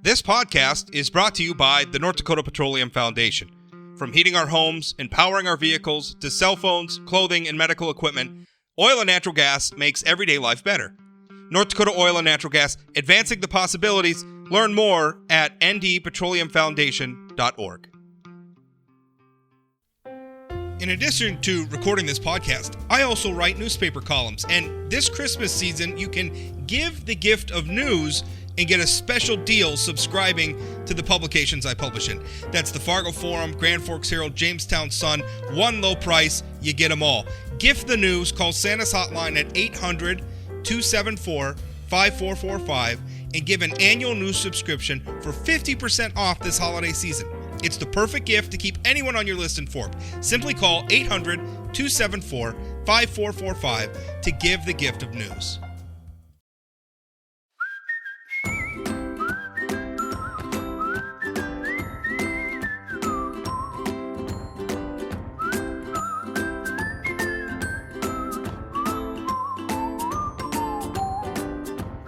This podcast is brought to you by the North Dakota Petroleum Foundation. From heating our homes and powering our vehicles to cell phones, clothing, and medical equipment, oil and natural gas makes everyday life better. North Dakota Oil and Natural Gas, advancing the possibilities. Learn more at ndpetroleumfoundation.org. In addition to recording this podcast, I also write newspaper columns, and this Christmas season, you can give the gift of news and get a special deal subscribing to the publications I publish in. That's the Fargo Forum, Grand Forks Herald, Jamestown Sun, one low price, you get them all. Gift the news, call Santa's hotline at 800-274-5445 and give an annual news subscription for 50% off this holiday season. It's the perfect gift to keep anyone on your list informed. Simply call 800-274-5445 to give the gift of news.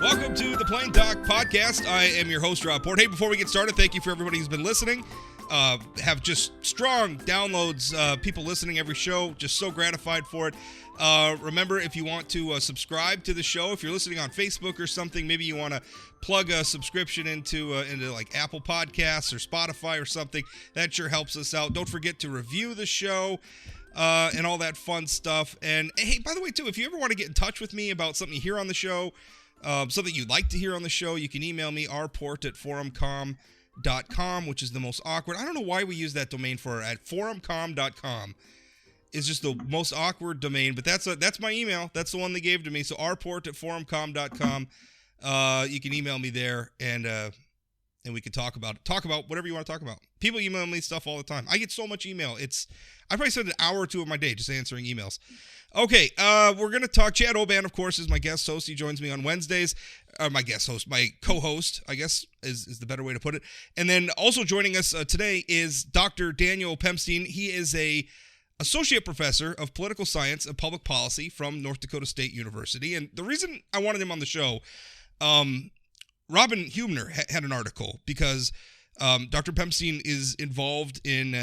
Welcome to the Plain Talk Podcast. I am your host, Rob Port. Hey, before we get started, thank you for everybody who's been listening. Have just strong downloads, people listening every show, just so gratified for it. Remember, if you want to subscribe to the show, if you're listening on Facebook or something, maybe you want to plug a subscription into like Apple Podcasts or Spotify or something, that sure helps us out. Don't forget to review the show and all that fun stuff. And hey, by the way, too, if you ever want to get in touch with me about something you hear on the show, something you'd like to hear on the show, you can email me, rport@forumcom.com, which is the most awkward. I don't know why we use that domain for at forumcom.com. It's just the most awkward domain, but that's my email. That's the one they gave to me. So rport@forumcom.com. You can email me there, and we can talk about whatever you want to talk about. People email me stuff all the time. I get so much email. I probably spend an hour or two of my day just answering emails. Okay, we're going to talk. Chad Oban, of course, is my guest host. He joins me on Wednesdays. My co-host, I guess, is the better way to put it. And then also joining us today is Dr. Daniel Pemstein. He is a associate professor of political science and public policy from North Dakota State University. And the reason I wanted him on the show, Robin Hubner had an article because Dr. Pemstein is involved in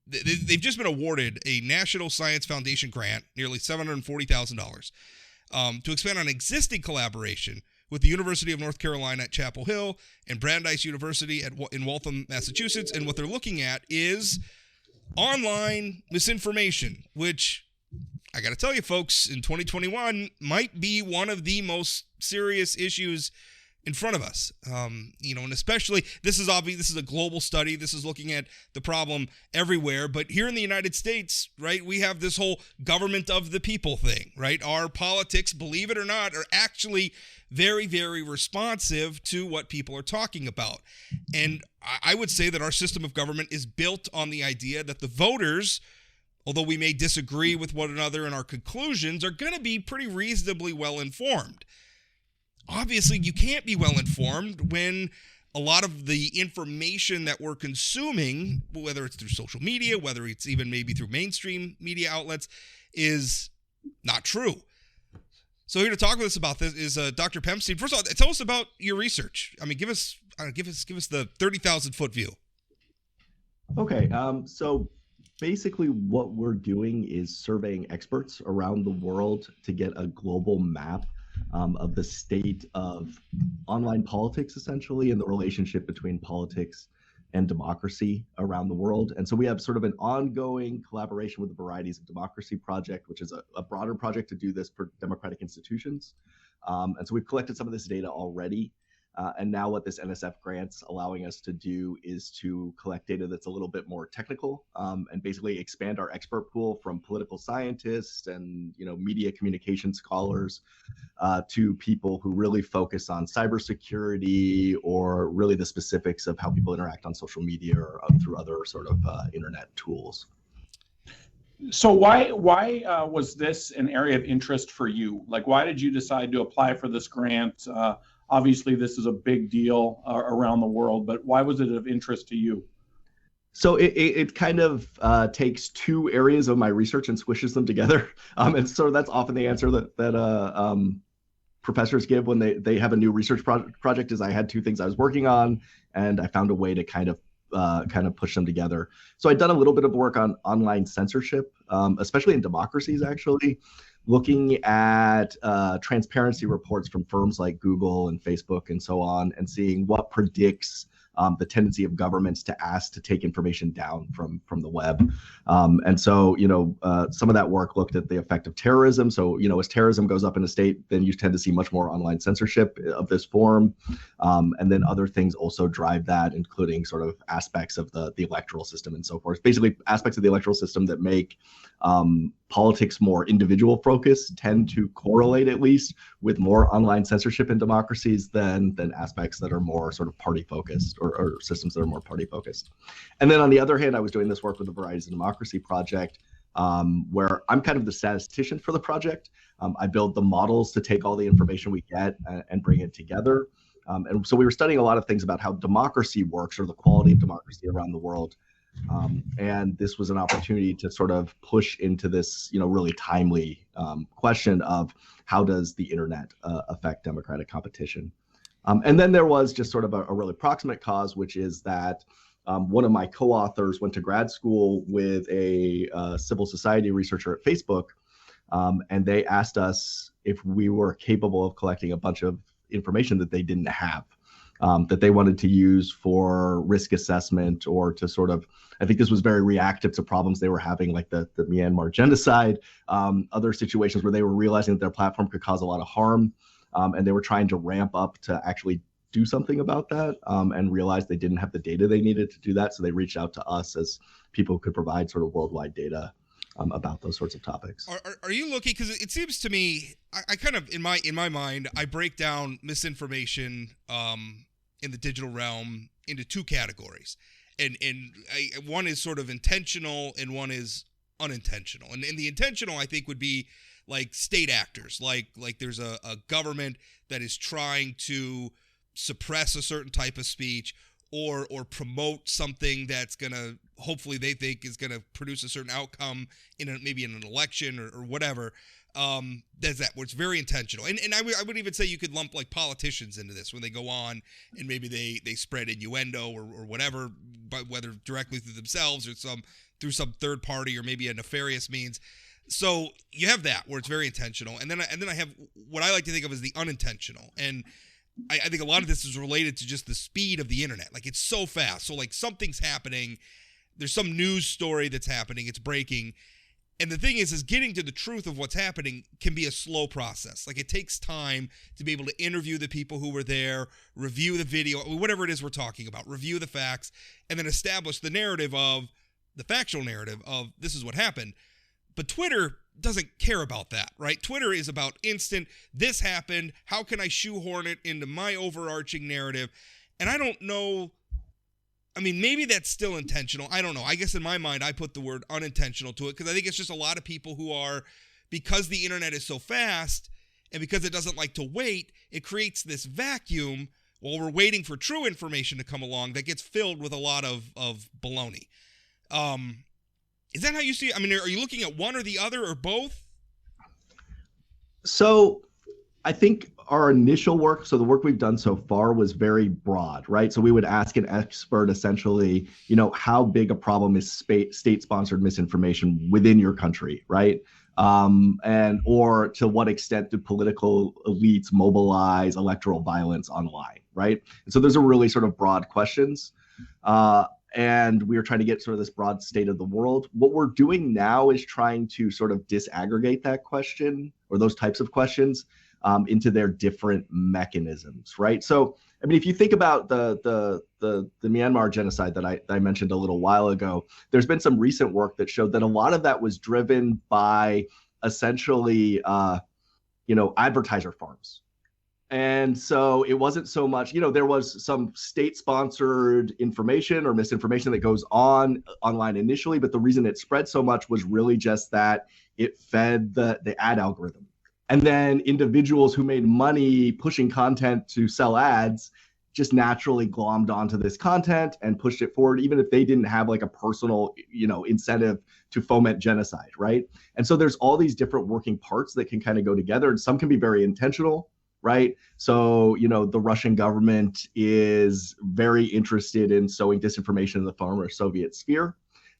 they've just been awarded a National Science Foundation grant, nearly $740,000, to expand on existing collaboration with the University of North Carolina at Chapel Hill and Brandeis University in Waltham, Massachusetts. And what they're looking at is online misinformation, which I got to tell you, folks, in 2021 might be one of the most serious issues in front of us, and especially this is obvious. This is a global study. This is looking at the problem everywhere. But here in the United States, right, we have this whole government of the people thing, right? Our politics, believe it or not, are actually very, very responsive to what people are talking about. And I would say that our system of government is built on the idea that the voters, although we may disagree with one another in our conclusions, are going to be pretty reasonably well informed. Obviously, you can't be well informed when a lot of the information that we're consuming, whether it's through social media, whether it's even maybe through mainstream media outlets, is not true. So here to talk with us about this is Dr. Pemstein. First of all, tell us about your research. I mean, give us the 30,000-foot view. Okay, so basically what we're doing is surveying experts around the world to get a global map of the state of online politics, essentially, and the relationship between politics and democracy around the world. And so we have sort of an ongoing collaboration with the Varieties of Democracy Project, which is a broader project to do this for democratic institutions. And so we've collected some of this data already. And now what this NSF grant's allowing us to do is to collect data that's a little bit more technical, and basically expand our expert pool from political scientists and media communication scholars to people who really focus on cybersecurity or really the specifics of how people interact on social media or through other sort of internet tools. So why was this an area of interest for you? Like, why did you decide to apply for this grant? Obviously, this is a big deal around the world, but why was it of interest to you? So it kind of takes two areas of my research and squishes them together. And so that's often the answer that professors give when they have a new research project is I had two things I was working on, and I found a way to kind of push them together. So I'd done a little bit of work on online censorship, especially in democracies, actually, looking at transparency reports from firms like Google and Facebook and so on, and seeing what predicts the tendency of governments to ask to take information down from the web. And so, some of that work looked at the effect of terrorism. So, as terrorism goes up in a state, then you tend to see much more online censorship of this form. And then other things also drive that, including sort of aspects of the electoral system and so forth. Basically, aspects of the electoral system that make politics more individual focused tend to correlate, at least, with more online censorship in democracies than aspects that are more sort of party focused or systems that are more party focused. And then on the other hand, I was doing this work with the Varieties of Democracy project, where I'm kind of the statistician for the project. I build the models to take all the information we get and bring it together. And so we were studying a lot of things about how democracy works, or the quality of democracy around the world. And this was an opportunity to sort of push into this, really timely question of how does the internet affect democratic competition? And then there was just sort of a really proximate cause, which is that one of my co-authors went to grad school with a civil society researcher at Facebook, and they asked us if we were capable of collecting a bunch of information that they didn't have. That they wanted to use for risk assessment, or to sort of, I think this was very reactive to problems they were having, like the Myanmar genocide, other situations where they were realizing that their platform could cause a lot of harm, and they were trying to ramp up to actually do something about that, and realized they didn't have the data they needed to do that. So they reached out to us as people who could provide sort of worldwide data about those sorts of topics. Are you looking, because it seems to me, I kind of, in my mind, I break down misinformation in the digital realm into two categories, and one is sort of intentional and one is unintentional. And the intentional, I think, would be like state actors, like there's a government that is trying to suppress a certain type of speech, or promote something that's gonna, hopefully they think is gonna produce a certain outcome maybe in an election or whatever. There's that where it's very intentional, and I would even say you could lump like politicians into this when they go on and maybe they spread innuendo or whatever, but whether directly through themselves or through some third party or maybe a nefarious means. So you have that where it's very intentional, and then I have what I like to think of as the unintentional, and I think a lot of this is related to just the speed of the internet. Like, it's so fast. So like something's happening, there's some news story that's happening, it's breaking. And the thing is getting to the truth of what's happening can be a slow process. Like, it takes time to be able to interview the people who were there, review the video, whatever it is we're talking about, review the facts, and then establish the narrative of, the factual narrative of this is what happened. But Twitter doesn't care about that, right? Twitter is about instant, this happened, how can I shoehorn it into my overarching narrative? And I don't know, I mean, maybe that's still intentional. I don't know. I guess in my mind, I put the word unintentional to it, because I think it's just a lot of people who are, because the internet is so fast and because it doesn't like to wait, it creates this vacuum while we're waiting for true information to come along that gets filled with a lot of baloney. Is that how you see it? I mean, are you looking at one or the other or both? So I think our initial work, so the work we've done so far, was very broad, right? So we would ask an expert essentially, how big a problem is state-sponsored misinformation within your country, right? Or to what extent do political elites mobilize electoral violence online, right? And so those are really sort of broad questions. And we were trying to get sort of this broad state of the world. What we're doing now is trying to sort of disaggregate that question, or those types of questions, into their different mechanisms, right? So, I mean, if you think about the Myanmar genocide that I mentioned a little while ago, there's been some recent work that showed that a lot of that was driven by essentially, advertiser farms. And so it wasn't so much, there was some state-sponsored information or misinformation that goes on online initially, but the reason it spread so much was really just that it fed the ad algorithm. And then individuals who made money pushing content to sell ads just naturally glommed onto this content and pushed it forward, even if they didn't have like a personal, incentive to foment genocide, right? And so there's all these different working parts that can kind of go together, and some can be very intentional. right? So, the Russian government is very interested in sowing disinformation in the former Soviet sphere.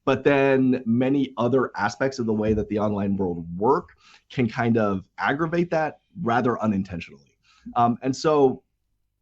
But then many other aspects of the way that the online world work can kind of aggravate that rather unintentionally. And so,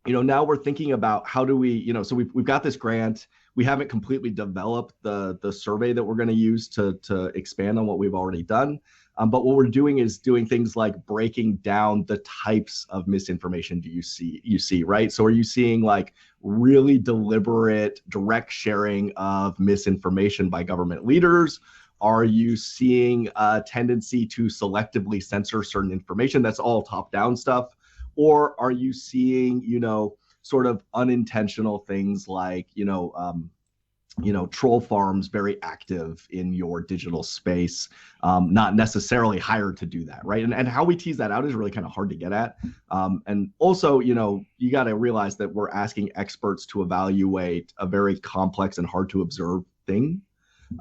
now we're thinking about how do we, so we've got this grant. We haven't completely developed the survey that we're going to use to expand on what we've already done. But what we're doing is doing things like breaking down the types of misinformation you see, right? So are you seeing like really deliberate direct sharing of misinformation by government leaders? Are you seeing a tendency to selectively censor certain information? That's all top-down stuff. Or are you seeing, sort of unintentional things like, troll farms very active in your digital space, not necessarily hired to do that, right? And how we tease that out is really kind of hard to get at. And also, you got to realize that we're asking experts to evaluate a very complex and hard to observe thing.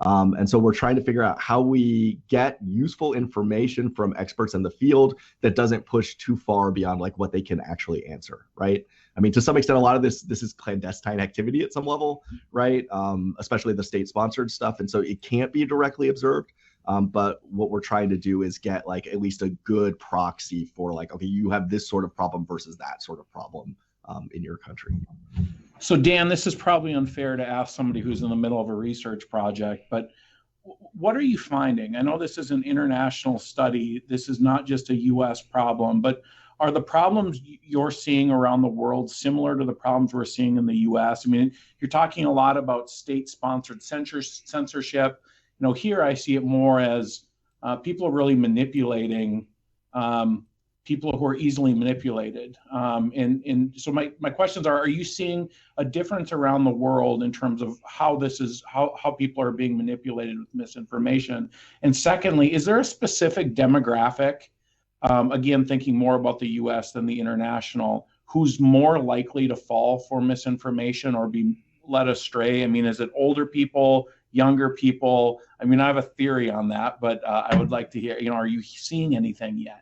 And so we're trying to figure out how we get useful information from experts in the field that doesn't push too far beyond like what they can actually answer, right? I mean, to some extent, a lot of this is clandestine activity at some level, right? Especially the state-sponsored stuff, and so it can't be directly observed. But what we're trying to do is get like at least a good proxy for like, okay, you have this sort of problem versus that sort of problem in your country. So Dan, this is probably unfair to ask somebody who's in the middle of a research project, but what are you finding? I know this is an international study. This is not just a US problem, but are the problems you're seeing around the world similar to the problems we're seeing in the US? I mean, you're talking a lot about state-sponsored censorship. Here I see it more as people are really manipulating people who are easily manipulated. And so my questions are you seeing a difference around the world in terms of how how people are being manipulated with misinformation? And secondly, is there a specific demographic, again, thinking more about the US than the international, who's more likely to fall for misinformation or be led astray? I mean, is it older people, younger people? I mean, I have a theory on that, but I would like to hear, are you seeing anything yet?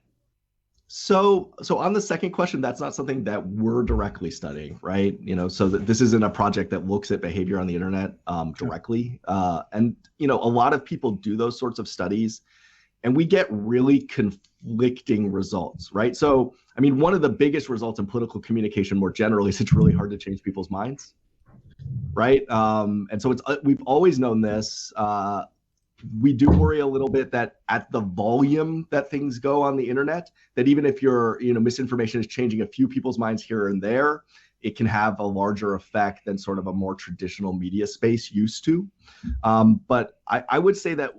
So on the second question, that's not something that we're directly studying, right? So that this isn't a project that looks at behavior on the internet directly. And, a lot of people do those sorts of studies and we get really conflicting results, right? So, I mean, one of the biggest results in political communication more generally is it's really hard to change people's minds, right? And so we've always known this. We do worry a little bit that at the volume that things go on the internet, that even if your misinformation is changing a few people's minds here and there, it can have a larger effect than sort of a more traditional media space used to. But I would say that,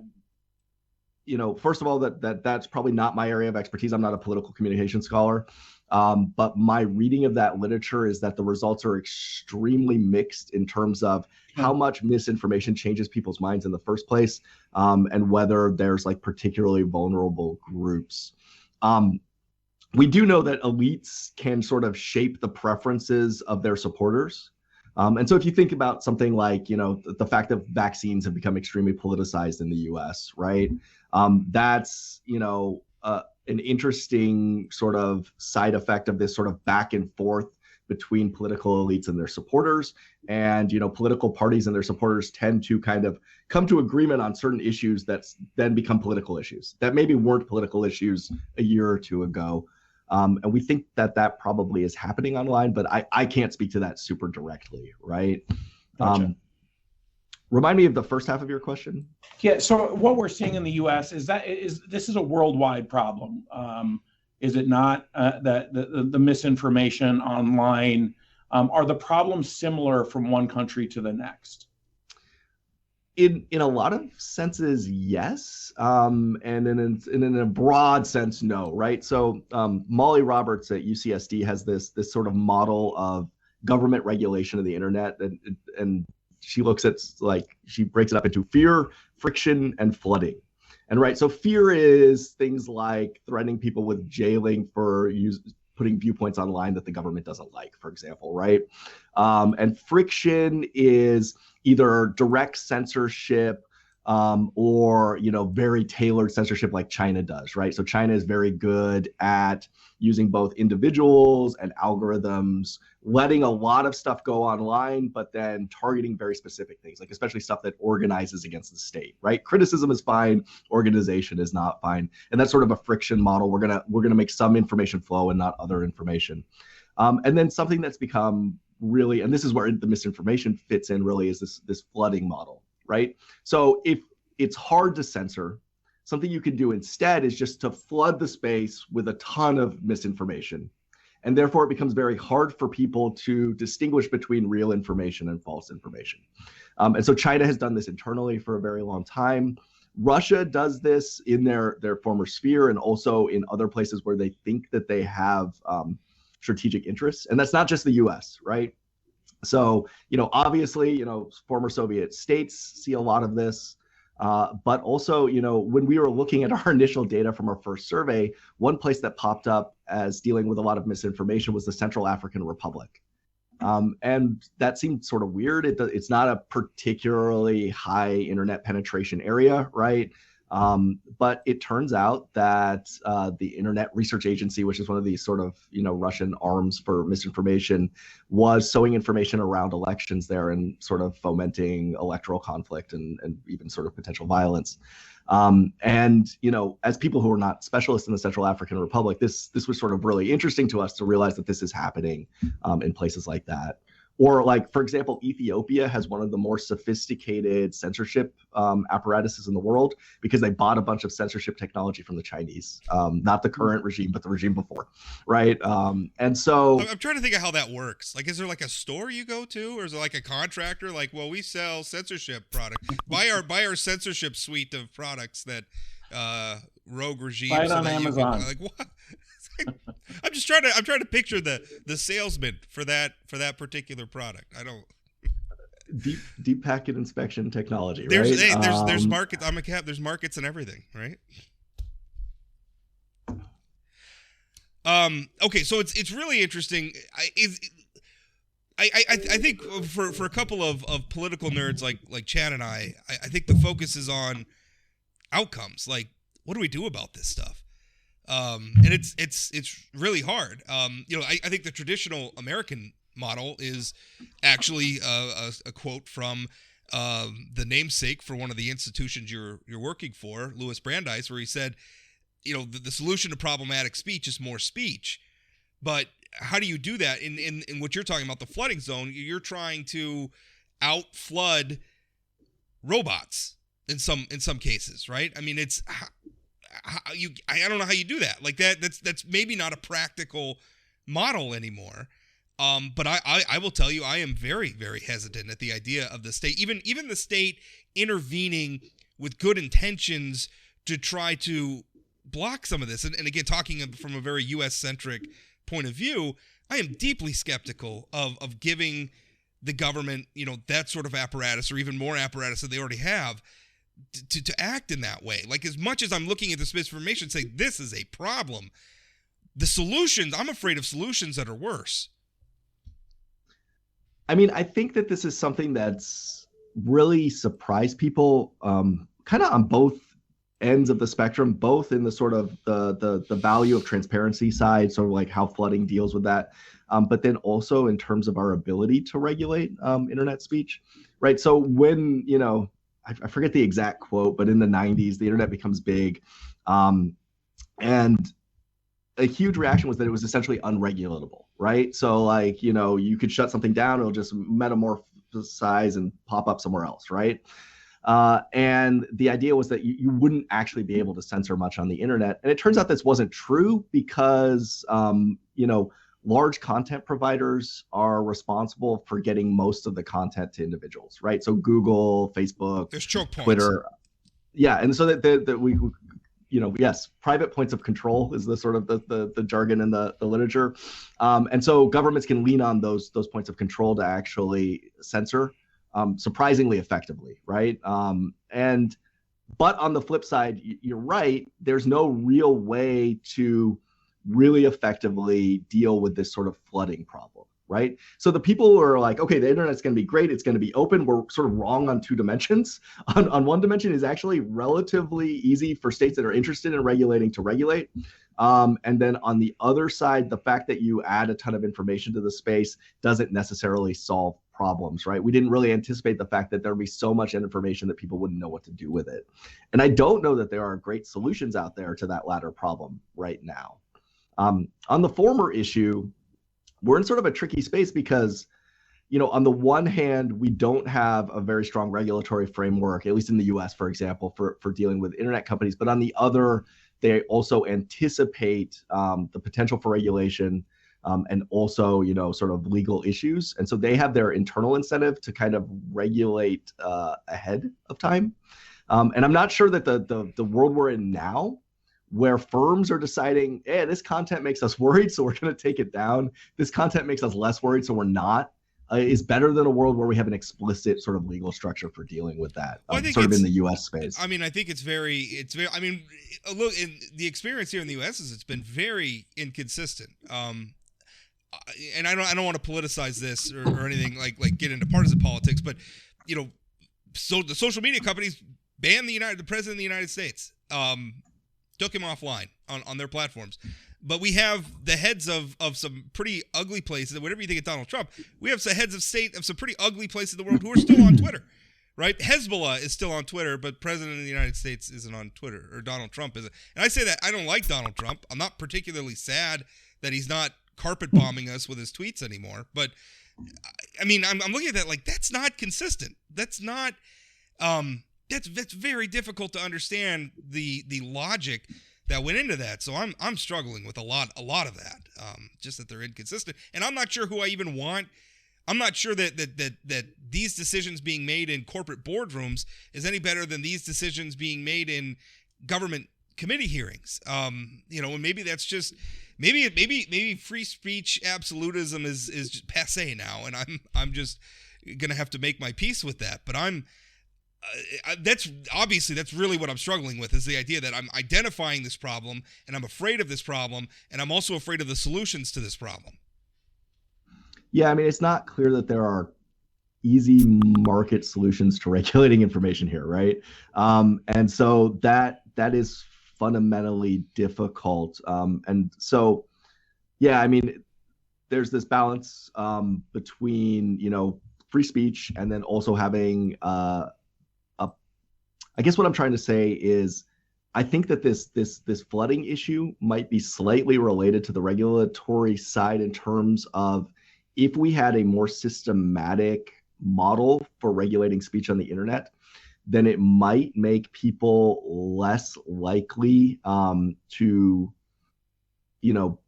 first of all, that's probably not my area of expertise. I'm not a political communication scholar. But my reading of that literature is that the results are extremely mixed in terms of how much misinformation changes people's minds in the first place, and whether there's like particularly vulnerable groups. We do know that elites can sort of shape the preferences of their supporters. And so if you think about something like, the fact that vaccines have become extremely politicized in the US, right? That's, an interesting sort of side effect of this sort of back and forth between political elites and their supporters. And, political parties and their supporters tend to kind of come to agreement on certain issues that then become political issues that maybe weren't political issues a year or two ago. And we think that probably is happening online, but I can't speak to that super directly, right? Gotcha. Remind me of the first half of your question. Yeah. So what we're seeing in the U.S. is this is a worldwide problem. Is it not? That the misinformation online, are the problems similar from one country to the next? In a lot of senses, yes, and in a broad sense, no. Right. So Molly Roberts at UCSD has this sort of model of government regulation of the internet, and she looks at she breaks it up into fear, friction, and flooding. And right, so fear is things like threatening people with jailing for putting viewpoints online that the government doesn't like, for example, right? And friction is either direct censorship, or very tailored censorship like China does, right? So China is very good at using both individuals and algorithms, letting a lot of stuff go online, but then targeting very specific things, like especially stuff that organizes against the state, right? Criticism is fine, organization is not fine, and that's sort of a friction model. We're gonna make some information flow and not other information, and then something that's become really, and this is where the misinformation fits in really, is this flooding model, right? So if it's hard to censor, something you can do instead is just to flood the space with a ton of misinformation. And therefore, it becomes very hard for people to distinguish between real information and false information. And so China has done this internally for a very long time. Russia does this in their former sphere and also in other places where they think that they have strategic interests. And that's not just the US, right? So, obviously, former Soviet states see a lot of this. But also, when we were looking at our initial data from our first survey, one place that popped up as dealing with a lot of misinformation was the Central African Republic. And that seemed sort of weird. It's not a particularly high internet penetration area, right? But it turns out that the Internet Research Agency, which is one of these sort of Russian arms for misinformation, was sowing information around elections there and sort of fomenting electoral conflict and even sort of potential violence. And as people who are not specialists in the Central African Republic, this was sort of really interesting to us to realize that this is happening in places like that. Or like, for example, Ethiopia has one of the more sophisticated censorship apparatuses in the world because they bought a bunch of censorship technology from the Chinese, not the current regime, but the regime before, right? And so I'm trying to think of how that works. Like, is there like a store you go to, or is it like a contractor? Like, well, we sell censorship product. Buy our censorship suite of products that rogue regime. Buy it on Amazon. Like, what? I'm trying to picture the salesman for that particular product. I don't. Deep packet inspection technology. There's right? There's markets. I'm a cap. There's markets and everything, right? Okay, so it's really interesting. I think for a couple of political nerds like Chad and I think the focus is on outcomes. Like, what do we do about this stuff? And it's really hard. I think the traditional American model is actually a quote from the namesake for one of the institutions you're working for, Louis Brandeis, where he said, the solution to problematic speech is more speech. But how do you do that? In what you're talking about, the flooding zone, you're trying to out flood robots in some cases, right? I mean, it's I don't know how you do that. Like that's maybe not a practical model anymore. But I will tell you, I am very, very hesitant at the idea of the state, even the state intervening with good intentions to try to block some of this. And again, talking from a very U.S.-centric point of view, I am deeply skeptical of giving the government, that sort of apparatus or even more apparatus that they already have to act in that way. Like, as much as I'm looking at this misinformation, say this is a problem, the solutions, I'm afraid of solutions that are worse. I mean, I think that this is something that's really surprised people kind of on both ends of the spectrum, both in the sort of the value of transparency side, sort of like how flooding deals with that, but then also in terms of our ability to regulate internet speech, right? So when, I forget the exact quote, but in the 90s, the internet becomes big. And a huge reaction was that it was essentially unregulatable, right? So like, you could shut something down, it'll just metamorphosize and pop up somewhere else, right? And the idea was that you wouldn't actually be able to censor much on the internet. And it turns out this wasn't true because, large content providers are responsible for getting most of the content to individuals, right? So Google, Facebook, there's choke points. Twitter. Yeah. And so that we, yes, private points of control is the sort of the jargon in the literature. And so governments can lean on those points of control to actually censor surprisingly effectively, right? But on the flip side, you're right, there's no real way to really effectively deal with this sort of flooding problem, right? So the people who are like, okay, the internet's going to be great, it's going to be open, we're sort of wrong on two dimensions. On one dimension is actually relatively easy for states that are interested in regulating to regulate. And then on the other side, the fact that you add a ton of information to the space doesn't necessarily solve problems, right? We didn't really anticipate the fact that there'd be so much information that people wouldn't know what to do with it. And I don't know that there are great solutions out there to that latter problem right now. On the former issue, we're in sort of a tricky space because, on the one hand, we don't have a very strong regulatory framework, at least in the US, for example, for dealing with internet companies. But on the other, they also anticipate the potential for regulation and also, sort of legal issues. And so they have their internal incentive to kind of regulate ahead of time. And I'm not sure that the world we're in now, where firms are deciding, hey, this content makes us worried, so we're going to take it down. This content makes us less worried, so we're not. Is better than a world where we have an explicit sort of legal structure for dealing with that, sort of in the U.S. space. I mean, I think it's very. I mean, look, in the experience here in the U.S. is it's been very inconsistent. And I don't want to politicize this or anything like get into partisan politics, but so the social media companies banned the president of the United States, took him offline on their platforms. But we have the heads of some pretty ugly places, whatever you think of Donald Trump, we have some heads of state of some pretty ugly places in the world who are still on Twitter, right? Hezbollah is still on Twitter, but President of the United States isn't on Twitter, or Donald Trump isn't. And I say that I don't like Donald Trump. I'm not particularly sad that he's not carpet bombing us with his tweets anymore. But, I mean, I'm looking at that like that's not consistent. That's not that's very difficult to understand the logic that went into that. So I'm struggling with a lot of that. Just that they're inconsistent, and I'm not sure who I even want. I'm not sure that these decisions being made in corporate boardrooms is any better than these decisions being made in government committee hearings. And maybe that's just maybe free speech absolutism is just passé now, and I'm just gonna have to make my peace with that. But that's really what I'm struggling with, is the idea that I'm identifying this problem and I'm afraid of this problem, and I'm also afraid of the solutions to this problem. Yeah, I mean, it's not clear that there are easy market solutions to regulating information here, right? And so that is fundamentally difficult. And so, yeah, I mean, there's this balance between, free speech and then also having I guess what I'm trying to say is I think that this flooding issue might be slightly related to the regulatory side in terms of if we had a more systematic model for regulating speech on the internet, then it might make people less likely to,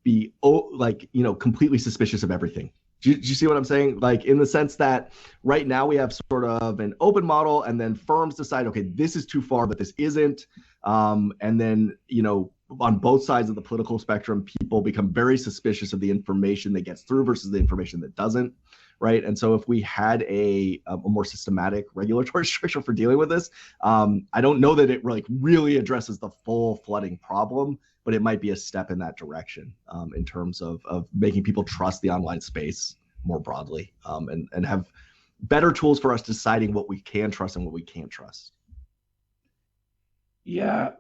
be completely suspicious of everything. Do you see what I'm saying? Like, in the sense that right now we have sort of an open model, and then firms decide, okay, this is too far, but this isn't. And then, on both sides of the political spectrum, people become very suspicious of the information that gets through versus the information that doesn't, right? And so if we had a more systematic regulatory structure for dealing with this, I don't know that it really addresses the full flooding problem, but it might be a step in that direction in terms of making people trust the online space more broadly, and have better tools for us deciding what we can trust and what we can't trust. Yeah.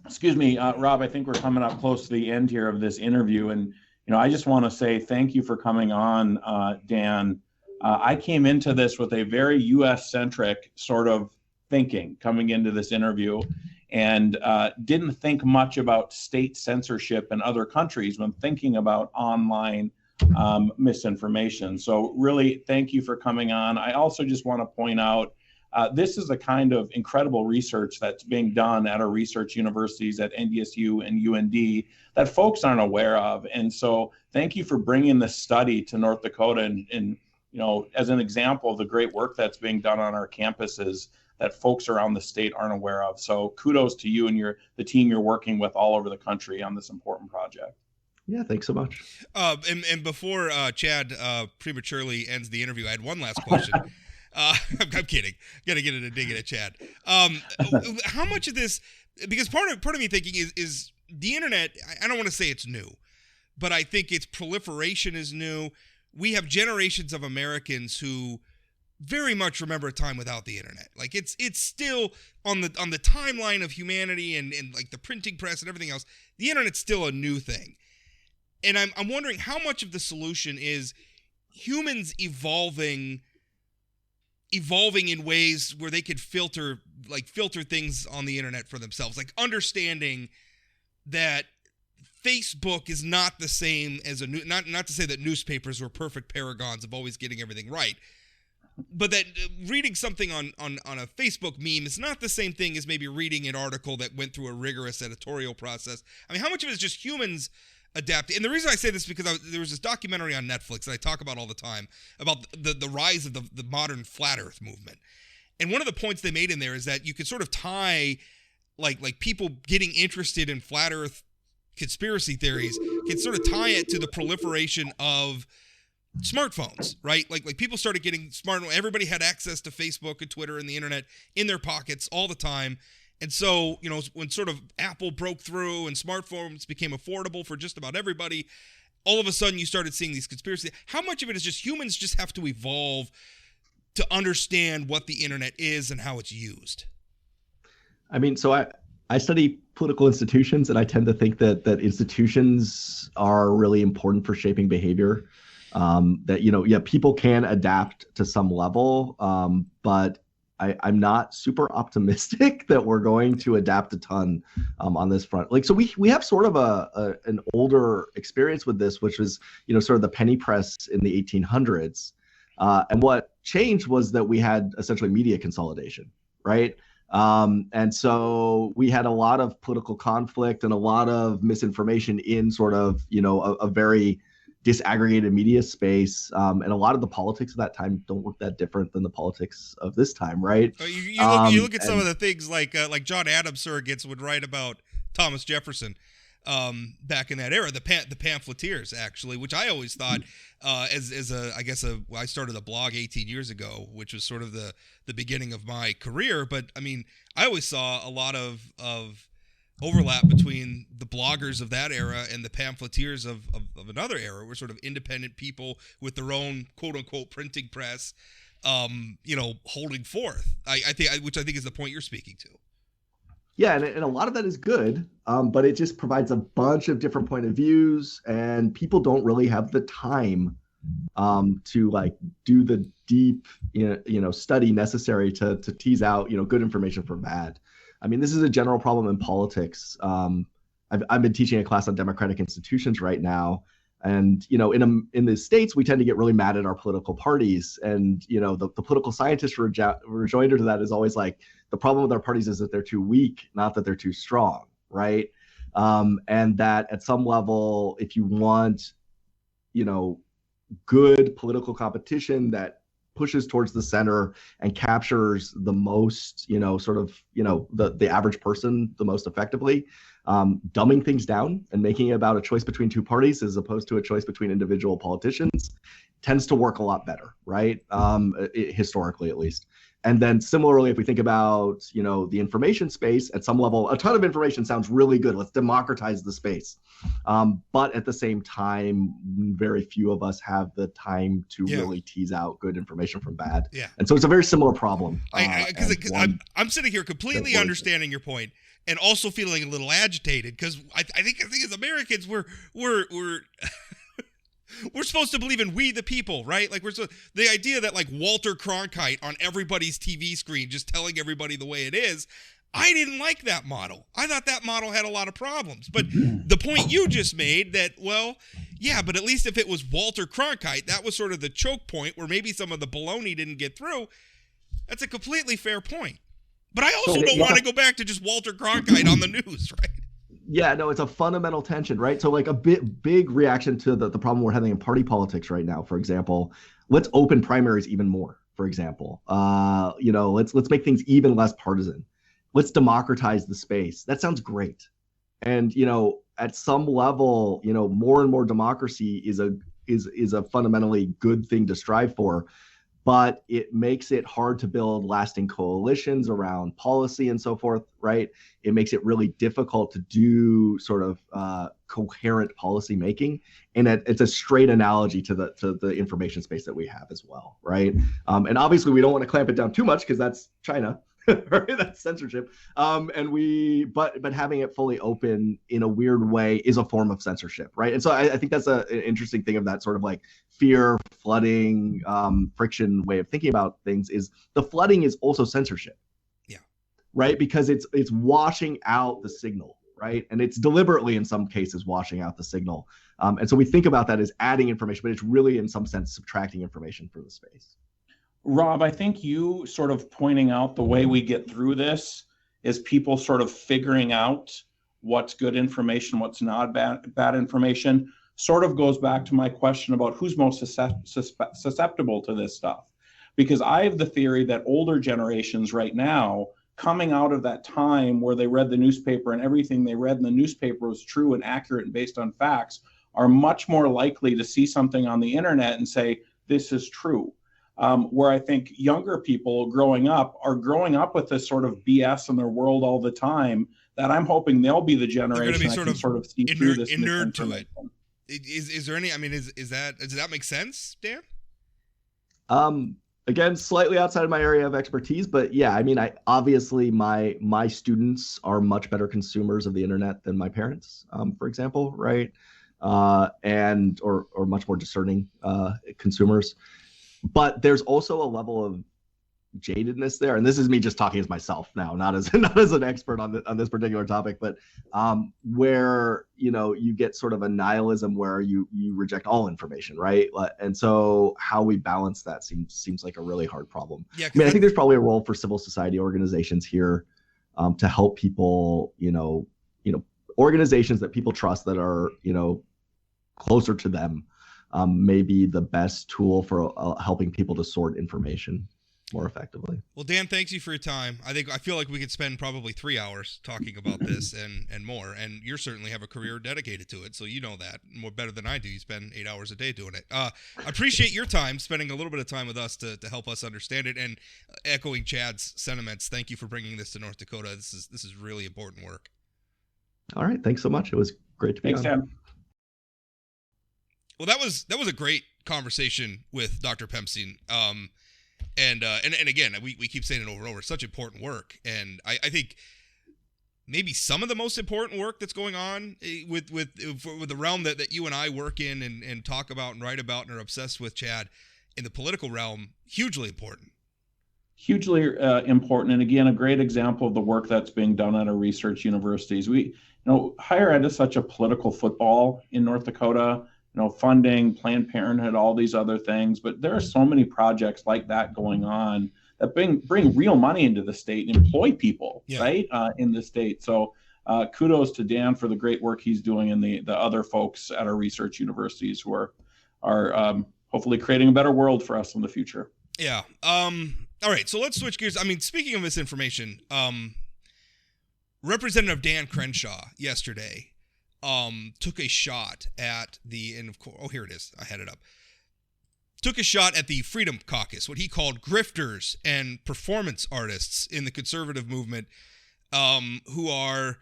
Excuse me, Rob, I think we're coming up close to the end here of this interview. And, I just want to say thank you for coming on, Dan. I came into this with a very US-centric sort of thinking coming into this interview, and didn't think much about state censorship in other countries when thinking about online misinformation. So really, thank you for coming on. I also just want to point out, this is the kind of incredible research that's being done at our research universities at NDSU and UND that folks aren't aware of. And so thank you for bringing this study to North Dakota and as an example of the great work that's being done on our campuses that folks around the state aren't aware of. So kudos to you and the team you're working with all over the country on this important project. Yeah, thanks so much. And before Chad prematurely ends the interview, I had one last question. I'm kidding. Gotta get a dig at Chad. How much of this? Because part of me thinking is the internet. I don't want to say it's new, but I think its proliferation is new. We have generations of Americans who very much remember a time without the internet. Like it's still on the timeline of humanity and like the printing press and everything else. The internet's still a new thing. And I'm wondering how much of the solution is humans evolving in ways where they could filter things on the internet for themselves, like understanding that Facebook is not the same as not to say that newspapers were perfect paragons of always getting everything right, but that reading something on a Facebook meme is not the same thing as maybe reading an article that went through a rigorous editorial process. I mean, how much of it is just humans adapting? And the reason I say this is because there was this documentary on Netflix that I talk about all the time about the rise of the modern flat Earth movement. And one of the points they made in there is that you could sort of tie like people getting interested in flat Earth conspiracy theories can sort of tie it to the proliferation of smartphones, right? Like people started getting smart. Everybody had access to Facebook and Twitter and the internet in their pockets all the time. And so, when sort of Apple broke through and smartphones became affordable for just about everybody, all of a sudden you started seeing these conspiracies. How much of it is just humans just have to evolve to understand what the internet is and how it's used? I mean, so I study political institutions, and I tend to think that institutions are really important for shaping behavior. People can adapt to some level, but I'm not super optimistic that we're going to adapt a ton on this front. Like, so we have sort of an older experience with this, which was, sort of the penny press in the 1800s. And what changed was that we had essentially media consolidation, right? And so we had a lot of political conflict and a lot of misinformation in sort of, a very disaggregated media space. And a lot of the politics of that time don't look that different than the politics of this time, right? You look at some of the things like John Adams surrogates would write about Thomas Jefferson back in that era, the pamphleteers, actually, which I always thought I started a blog 18 years ago, which was sort of the beginning of my career. But I mean, I always saw a lot of overlap between the bloggers of that era and the pamphleteers of another era. We're sort of independent people with their own quote unquote printing press, holding forth. Which I think is the point you're speaking to. Yeah, and a lot of that is good, but it just provides a bunch of different point of views, and people don't really have the time to do the deep study necessary to tease out good information from bad. I mean, this is a general problem in politics. I've been teaching a class on democratic institutions right now, and in the States we tend to get really mad at our political parties, and the political scientist rejoinder to that is always like, the problem with our parties is that they're too weak, not that they're too strong, right? And that at some level, if you want good political competition that pushes towards the center and captures the most, the average person the most effectively, dumbing things down and making it about a choice between two parties as opposed to a choice between individual politicians tends to work a lot better, right? Historically, at least. And then similarly, if we think about, the information space, at some level, a ton of information sounds really good. Let's democratize the space. But at the same time, very few of us have the time to really tease out good information from bad. Yeah. And so it's a very similar problem. I'm sitting here completely understanding your point and also feeling a little agitated because I think as Americans, we're supposed to believe in we the people, right? Like the idea that like Walter Cronkite on everybody's TV screen just telling everybody the way it is, I didn't like that model. I thought that model had a lot of problems. But the point you just made that, well, yeah, but at least if it was Walter Cronkite, that was sort of the choke point where maybe some of the baloney didn't get through. That's a completely fair point. But I also don't want to go back to just Walter Cronkite on the news, right? Yeah, no, it's a fundamental tension, right? So like a big reaction to the problem we're having in party politics right now, for example, let's open primaries even more, for example. Let's make things even less partisan. Let's democratize the space. That sounds great. And, at some level, more and more democracy is a fundamentally good thing to strive for. but it makes it hard to build lasting coalitions around policy and so forth, right? It makes it really difficult to do sort of coherent policy making. And it's a straight analogy to the information space that we have as well, right? And obviously we don't want to clamp it down too much because that's China. Right? That's censorship. But having it fully open in a weird way is a form of censorship, right? And so I think that's an interesting thing of that sort of like fear, flooding, friction way of thinking about things. Is the flooding is also censorship, yeah, right? Because it's washing out the signal, right? And it's deliberately in some cases washing out the signal. And so we think about that as adding information, but it's really in some sense subtracting information from the space. Rob, I think you sort of pointing out the way we get through this is people sort of figuring out what's good information, what's not bad information, sort of goes back to my question about who's most susceptible to this stuff. Because I have the theory that older generations right now, coming out of that time where they read the newspaper and everything they read in the newspaper was true and accurate and based on facts, are much more likely to see something on the internet and say, this is true. Where I think younger people growing up with this sort of BS in their world all the time, that I'm hoping they'll be the generation that can sort of see through this. Inured to it. Is there any, I mean, does that make sense, Dan? Again, slightly outside of my area of expertise, but yeah, I mean, obviously my students are much better consumers of the internet than my parents, for example, right? And or much more discerning consumers. But there's also a level of jadedness there, and this is me just talking as myself now, not as an expert on this particular topic, but where you get sort of a nihilism where you reject all information, right? And so how we balance that seems like a really hard problem. Yeah, I mean, I think there's probably a role for civil society organizations here to help people, organizations that people trust that are closer to them. May be the best tool for helping people to sort information more effectively. Well, Dan, thanks you for your time. I feel like we could spend probably 3 hours talking about this and more. And you certainly have a career dedicated to it, so you know that more better than I do. You spend 8 hours a day doing it. I appreciate your time, spending a little bit of time with us to help us understand it. And echoing Chad's sentiments, thank you for bringing this to North Dakota. This is really important work. All right, thanks so much. It was great to be on. Thanks, Dan. Well, that was a great conversation with Dr. Pemstein. And again, we keep saying it over and over. It's such important work, and I think maybe some of the most important work that's going on with the realm that you and I work in and talk about and write about and are obsessed with, Chad, in the political realm, hugely important. Hugely important, and again, a great example of the work that's being done at our research universities. Higher ed is such a political football in North Dakota. Funding, Planned Parenthood, all these other things. But there are so many projects like that going on that bring real money into the state and employ people, right, in the state. So kudos to Dan for the great work he's doing and the other folks at our research universities who are hopefully creating a better world for us in the future. Yeah. All right. So let's switch gears. I mean, speaking of misinformation, Representative Dan Crenshaw yesterday took a shot at here it is. I had it up. Took a shot at the Freedom Caucus, what he called grifters and performance artists in the conservative movement, who are.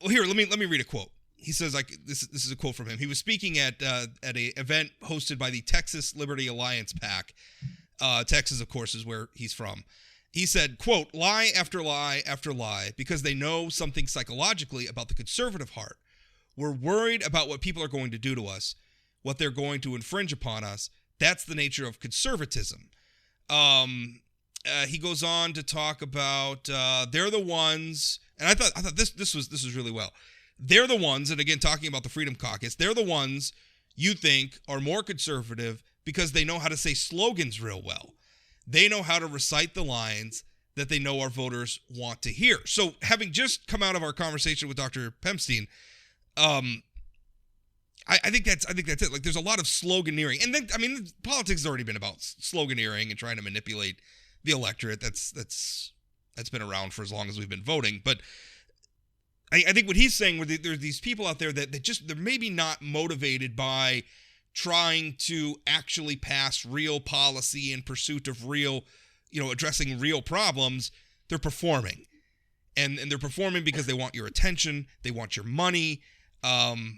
Well, here, let me read a quote. He says, this is a quote from him. He was speaking at a event hosted by the Texas Liberty Alliance PAC. Texas, of course, is where he's from. He said, quote, lie after lie after lie because they know something psychologically about the conservative heart. We're worried about what people are going to do to us, what they're going to infringe upon us. That's the nature of conservatism. He goes on to talk about they're the ones, and I thought this was really well. They're the ones, and again, talking about the Freedom Caucus, they're the ones you think are more conservative because they know how to say slogans real well. They know how to recite the lines that they know our voters want to hear. So having just come out of our conversation with Dr. Pemstein, I think that's it. Like, there's a lot of sloganeering. And then, I mean, politics has already been about sloganeering and trying to manipulate the electorate. That's been around for as long as we've been voting. But I think what he's saying, where there's these people out there that they're maybe not motivated by trying to actually pass real policy in pursuit of real, addressing real problems. They're performing. And they're performing because they want your attention, they want your money. And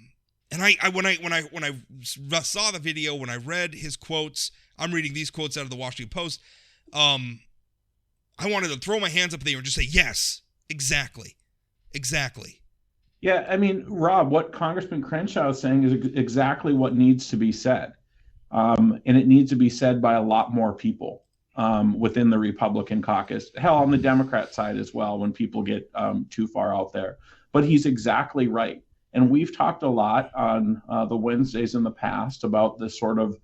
when I saw the video, when I read his quotes, I'm reading these quotes out of the Washington Post. I wanted to throw my hands up there and just say, yes, exactly. Yeah, I mean, Rob, what Congressman Crenshaw is saying is exactly what needs to be said. And it needs to be said by a lot more people within the Republican caucus. Hell, on the Democrat side as well, when people get too far out there. But he's exactly right. And we've talked a lot on the Wednesdays in the past about this sort of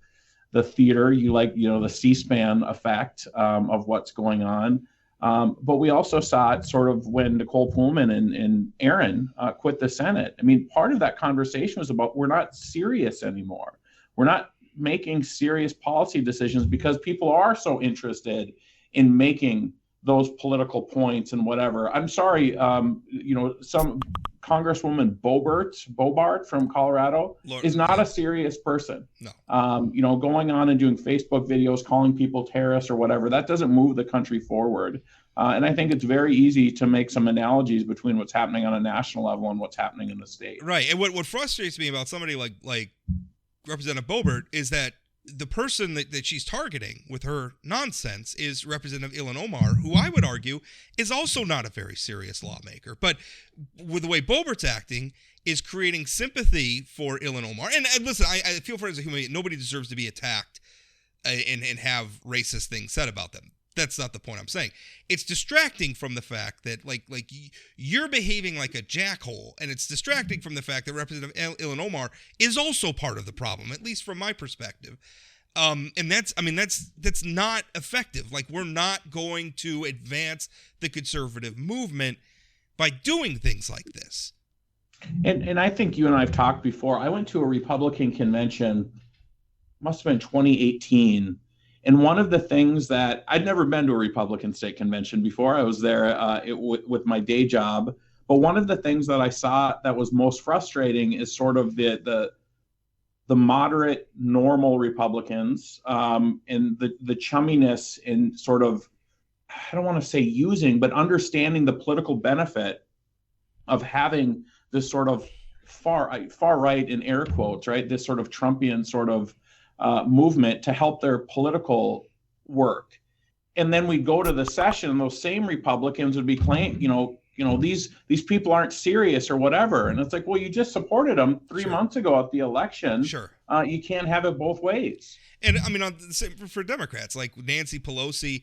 the theater, the C-SPAN effect of what's going on. But we also saw it sort of when Nicole Pullman and Aaron quit the Senate. I mean, part of that conversation was about we're not serious anymore. We're not making serious policy decisions because people are so interested in making those political points and whatever. I'm sorry, some Congresswoman Bobart from Colorado is not a serious person. No. Going on and doing Facebook videos, calling people terrorists or whatever, that doesn't move the country forward. And I think it's very easy to make some analogies between what's happening on a national level and what's happening in the state. Right. And what frustrates me about somebody like Representative Bobart is that the person that she's targeting with her nonsense is Representative Ilhan Omar, who I would argue is also not a very serious lawmaker. But with the way Bobart's acting is creating sympathy for Ilhan Omar. And listen, I feel for her as a human being. Nobody deserves to be attacked and have racist things said about them. That's not the point I'm saying. It's distracting from the fact that like you're behaving like a jackhole, and it's distracting from the fact that Representative Ilhan Omar is also part of the problem, at least from my perspective. And that's not effective. Like, we're not going to advance the conservative movement by doing things like this. And I think you and I have talked before. I went to a Republican convention, must have been 2018. And one of the things that I'd never been to a Republican state convention before. I was there with my day job. But one of the things that I saw that was most frustrating is sort of the moderate, normal Republicans and the chumminess in sort of, I don't want to say using, but understanding the political benefit of having this sort of far right in air quotes, right? This sort of Trumpian sort of movement to help their political work. And then we'd go to the session and those same Republicans would be claiming, these people aren't serious or whatever. And it's like, well, you just supported them 3 months ago at the election. Sure. You can't have it both ways. And I mean, for Democrats, like Nancy Pelosi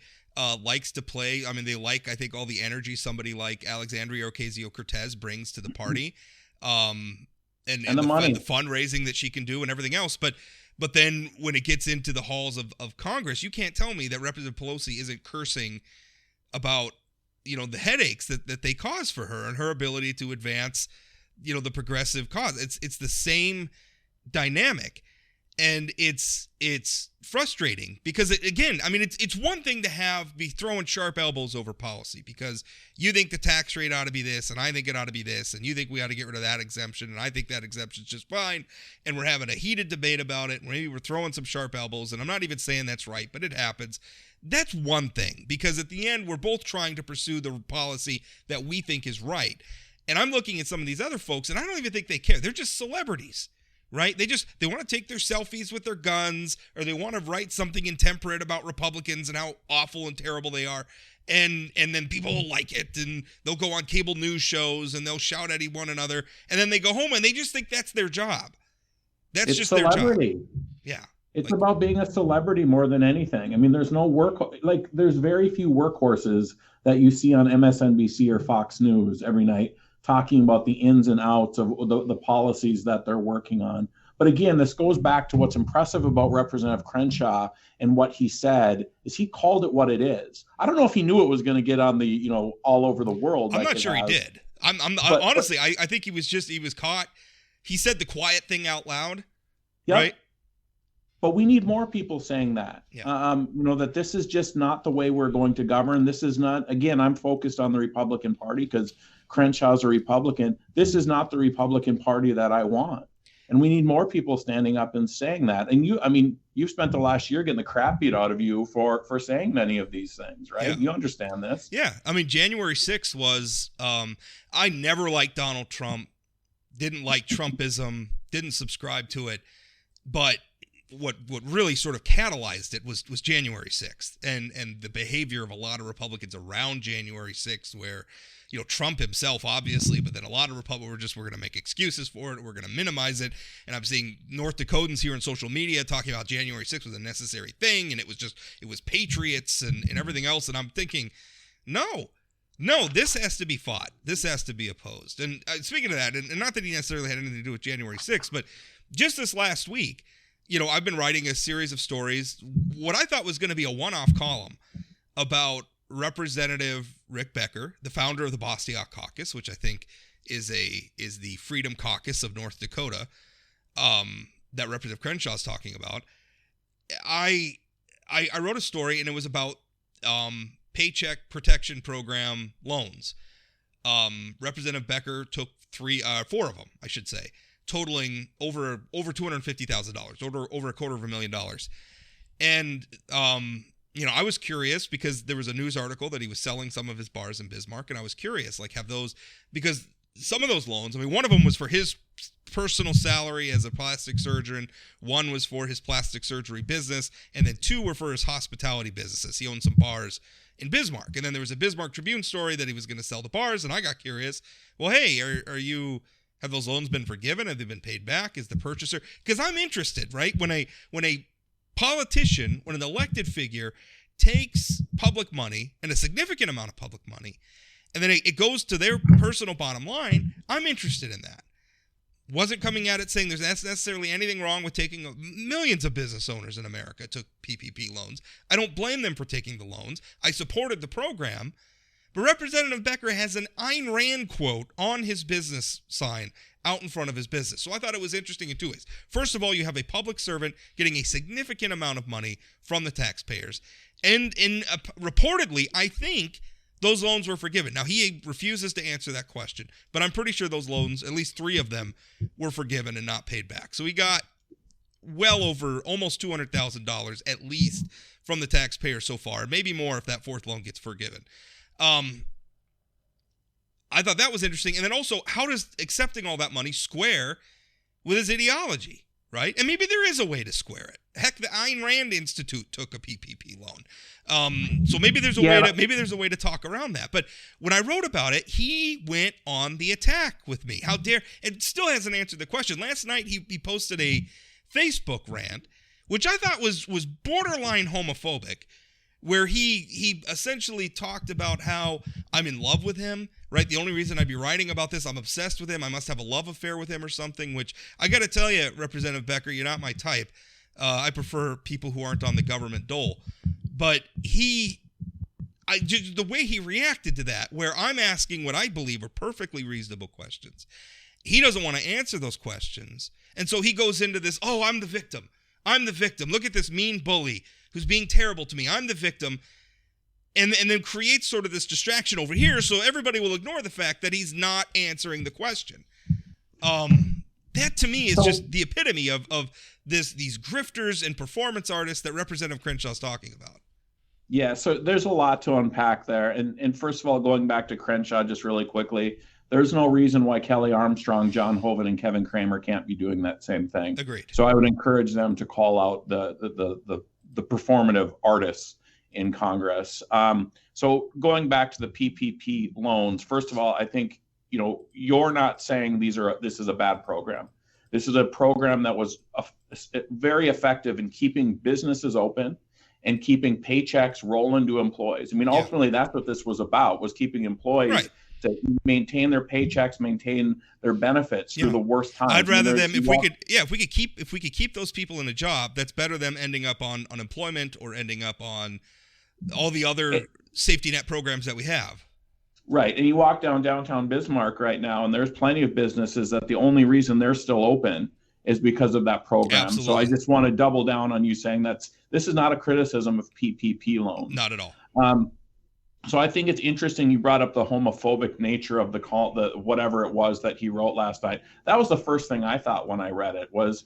likes to play. I mean, they like, I think, all the energy somebody like Alexandria Ocasio-Cortez brings to the party, and the money, the fundraising that she can do and everything else. But then when it gets into the halls of Congress, you can't tell me that Representative Pelosi isn't cursing about, the headaches that they cause for her and her ability to advance, the progressive cause. It's the same dynamic. And it's frustrating because it's one thing to be throwing sharp elbows over policy because you think the tax rate ought to be this and I think it ought to be this and you think we ought to get rid of that exemption and I think that exemption's just fine and we're having a heated debate about it. Maybe we're throwing some sharp elbows and I'm not even saying that's right, but it happens. That's one thing because at the end we're both trying to pursue the policy that we think is right. And I'm looking at some of these other folks and I don't even think they care. They're just celebrities. Right? They want to take their selfies with their guns or they want to write something intemperate about Republicans and how awful and terrible they are. And then people will like it and they'll go on cable news shows and they'll shout at one another. And then they go home and they just think that's their job. It's just celebrity. Their job. Yeah. It's about being a celebrity more than anything. I mean, there's very few workhorses that you see on MSNBC or Fox News every night talking about the ins and outs of the policies that they're working on. But again, this goes back to what's impressive about Representative Crenshaw and what he said is he called it what it is. I don't know if he knew it was going to get on the, all over the world. I'm not sure he did. Honestly, I think he was caught. He said the quiet thing out loud. Yep. Right. But we need more people saying that, that this is just not the way we're going to govern. This is not, again, I'm focused on the Republican Party because Crenshaw's a Republican. This is not the Republican Party that I want. And we need more people standing up and saying that. And you've spent the last year getting the crap beat out of you for saying many of these things, right? Yeah. You understand this. Yeah. January 6th was, I never liked Donald Trump, didn't like Trumpism, didn't subscribe to it. But what really sort of catalyzed it was January 6th and the behavior of a lot of Republicans around January 6th, where, Trump himself, obviously, but then a lot of Republicans we're going to make excuses for it. We're going to minimize it. And I'm seeing North Dakotans here on social media talking about January 6th was a necessary thing. And it was patriots and everything else. And I'm thinking, no, this has to be fought. This has to be opposed. And speaking of that, and not that he necessarily had anything to do with January 6th, but just this last week, I've been writing a series of stories, what I thought was going to be a one-off column about Representative Rick Becker, the founder of the Bostiock Caucus, which I think is the Freedom Caucus of North Dakota, that Representative Crenshaw is talking about. I wrote a story, and it was about Paycheck Protection Program loans. Representative Becker took 4 of them, I should say, totaling over $250,000, over $250,000. And I was curious because there was a news article that he was selling some of his bars in Bismarck, and I was curious, have those, because some of those loans, one of them was for his personal salary as a plastic surgeon, one was for his plastic surgery business, and then 2 were for his hospitality businesses. He owned some bars in Bismarck, and then there was a Bismarck Tribune story that he was going to sell the bars, and I got curious. Well, hey, have those loans been forgiven? Have they been paid back? Is the purchaser? Because I'm interested, right? When a politician, when an elected figure takes public money, and a significant amount of public money, and then it goes to their personal bottom line, I'm interested in that. Wasn't coming at it saying there's necessarily anything wrong with taking millions of business owners in America took PPP loans. I don't blame them for taking the loans. I supported the program. But Representative Becker has an Ayn Rand quote on his business sign out in front of his business. So I thought it was interesting in 2 ways. First of all, you have a public servant getting a significant amount of money from the taxpayers. And reportedly, I think those loans were forgiven. Now, he refuses to answer that question, but I'm pretty sure those loans, at least 3 of them, were forgiven and not paid back. So he got well over almost $200,000 at least from the taxpayer so far, maybe more if that 4th loan gets forgiven. I thought that was interesting. And then also, how does accepting all that money square with his ideology, right? And maybe there is a way to square it. Heck, the Ayn Rand Institute took a PPP loan. So maybe there's a way to talk around that. But when I wrote about it, he went on the attack with me. How dare, and still hasn't answered the question. Last night, he posted a Facebook rant, which I thought was borderline homophobic, where he essentially talked about how I'm in love with him, right? The only reason I'd be writing about this, I'm obsessed with him. I must have a love affair with him or something, which I got to tell you, Representative Becker, you're not my type. I prefer people who aren't on the government dole. But the way he reacted to that, where I'm asking what I believe are perfectly reasonable questions, he doesn't want to answer those questions. And so he goes into this, I'm the victim. I'm the victim. Look at this mean bully who's being terrible to me. I'm the victim. And then creates sort of this distraction over here so everybody will ignore the fact that he's not answering the question. That to me is just the epitome of these grifters and performance artists that Representative Crenshaw is talking about. Yeah, so there's a lot to unpack there. And first of all, going back to Crenshaw just really quickly, there's no reason why Kelly Armstrong, John Hoeven, and Kevin Kramer can't be doing that same thing. Agreed. So I would encourage them to call out the performative artists in Congress. So going back to the PPP loans, first of all, I think you're not saying this is a bad program. This is a program that was very effective in keeping businesses open and keeping paychecks rolling to employees. I mean, ultimately, that's what this was about, was keeping employees to maintain their paychecks, maintain their benefits through the worst times. I'd rather if we could keep those people in a job, that's better them ending up on unemployment or ending up on all the other safety net programs that we have. Right. And you walk down downtown Bismarck right now, and there's plenty of businesses that the only reason they're still open is because of that program. Absolutely. So I just want to double down on you saying this is not a criticism of PPP loans. Not at all. So I think it's interesting you brought up the homophobic nature of the call, the whatever it was that he wrote last night. That was the first thing I thought when I read it was,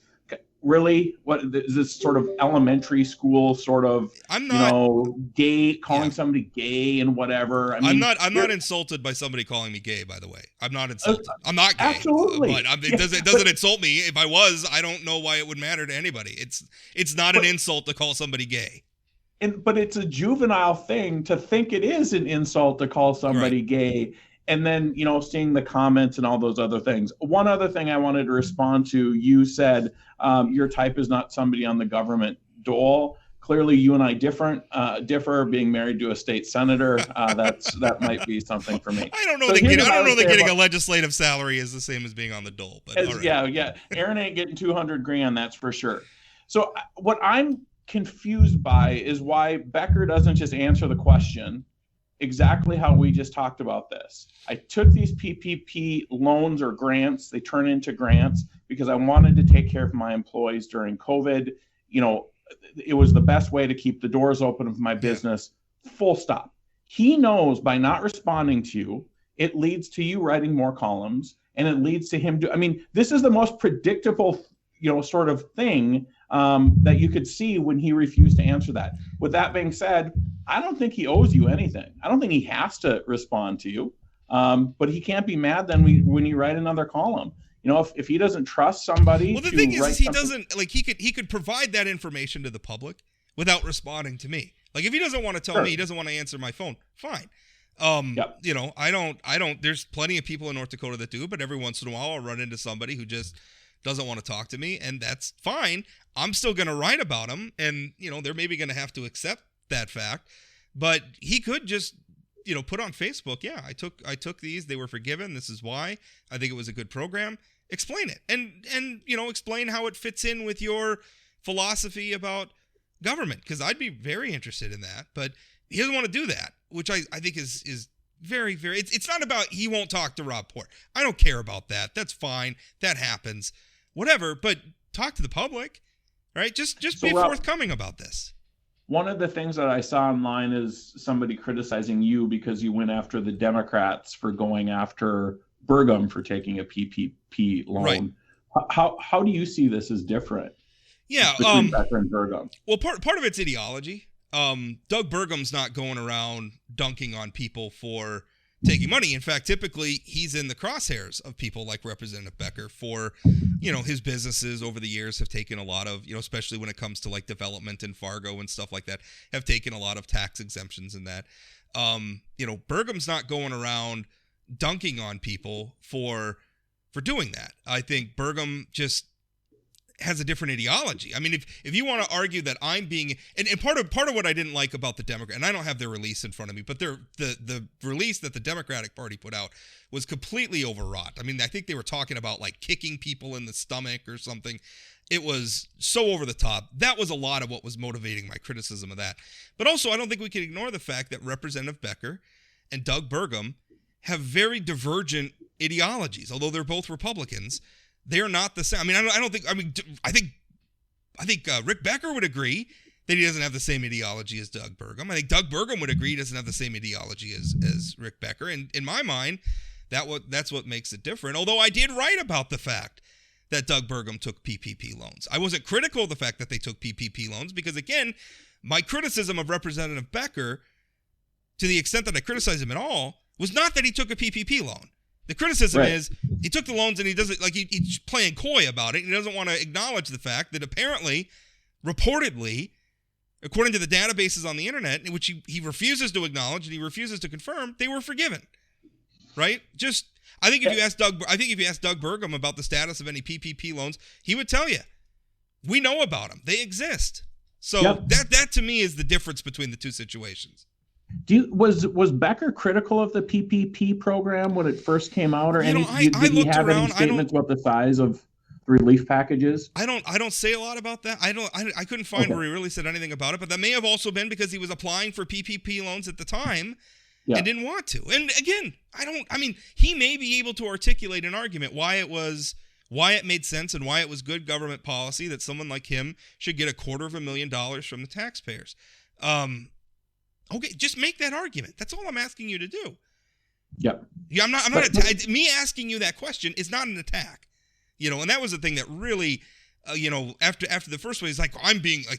really, what is this sort of elementary school sort of, I'm not, gay, calling somebody gay and whatever. I mean, I'm not insulted by somebody calling me gay, by the way. I'm not insulted. I'm not gay. Absolutely. But it doesn't insult me. If I was, I don't know why it would matter to anybody. It's not an insult to call somebody gay. But it's a juvenile thing to think it is an insult to call somebody gay. And then, seeing the comments and all those other things. One other thing I wanted to respond to, you said your type is not somebody on the government dole. Clearly, you and I differ. Being married to a state senator, that might be something for me. I don't know that getting a legislative salary is the same as being on the dole. But all right. Yeah. Aaron ain't getting $200,000, that's for sure. So what I'm confused by is why Becker doesn't just answer the question exactly how we just talked about this. I took these PPP loans or grants, they turn into grants because I wanted to take care of my employees during COVID. It was the best way to keep the doors open of my business, full stop. He knows by not responding to you, it leads to you writing more columns, and it leads to him this is the most predictable, sort of thing that you could see when he refused to answer that. With that being said, I don't think he owes you anything. I don't think he has to respond to you, but he can't be mad then when you write another column. If he doesn't trust somebody. Well, the thing is he doesn't, he could provide that information to the public without responding to me. Like, if he doesn't want to tell me, he doesn't want to answer my phone, fine. I don't, there's plenty of people in North Dakota that do, but every once in a while I'll run into somebody who just doesn't want to talk to me, and that's fine. I'm still going to write about him, and, they're maybe going to have to accept that fact, but he could just, put on Facebook, I took these, they were forgiven, this is why, I think it was a good program. Explain it, and explain how it fits in with your philosophy about government, because I'd be very interested in that, but he doesn't want to do that, which I think is very, very, it's not about he won't talk to Rob Port. I don't care about that. That's fine. That happens. Whatever, but talk to the public, right? Just be forthcoming about this. One of the things that I saw online is somebody criticizing you because you went after the Democrats for going after Burgum for taking a PPP loan. Right. How do you see this as different? Yeah, between Becker and Burgum. Well, part of it's ideology. Doug Burgum's not going around dunking on people for taking money. In fact, typically he's in the crosshairs of people like Representative Becker for, his businesses over the years have taken a lot of, especially when it comes to like development in Fargo and stuff like that, have taken a lot of tax exemptions in that. Burgum's not going around dunking on people for doing that. I think Burgum just has a different ideology. I mean, if you want to argue that I'm being, and part of what I didn't like about the Democrat, and I don't have their release in front of me, but the release that the Democratic Party put out was completely overwrought. I mean, I think they were talking about like kicking people in the stomach or something. It was so over the top. That was a lot of what was motivating my criticism of that. But also, I don't think we can ignore the fact that Representative Becker and Doug Burgum have very divergent ideologies, although they're both Republicans. They are not the same. I mean, I think Rick Becker would agree that he doesn't have the same ideology as Doug Burgum. I think Doug Burgum would agree he doesn't have the same ideology as Rick Becker. And in my mind, that's what makes it different. Although I did write about the fact that Doug Burgum took PPP loans. I wasn't critical of the fact that they took PPP loans because, again, my criticism of Representative Becker, to the extent that I criticize him at all, was not that he took a PPP loan. The criticism is he took the loans and he doesn't, like, he's playing coy about it. He doesn't want to acknowledge the fact that apparently, reportedly, according to the databases on the internet, which he refuses to acknowledge and he refuses to confirm, they were forgiven. Right? I think if you ask Doug Burgum about the status of any PPP loans, he would tell you, we know about them. They exist. So that to me is the difference between the two situations. Was Becker critical of the PPP program when it first came out, or did he have any statements about the size of relief packages? I don't say a lot about that. I couldn't find where he really said anything about it, but that may have also been because he was applying for PPP loans at the time and didn't want to. And again, he may be able to articulate an argument why it made sense and why it was good government policy that someone like him should get $250,000 from the taxpayers. Okay, just make that argument. That's all I'm asking you to do. Yep. Yeah, I'm not me asking you that question is not an attack. And that was the thing that really, after the first one, he's like,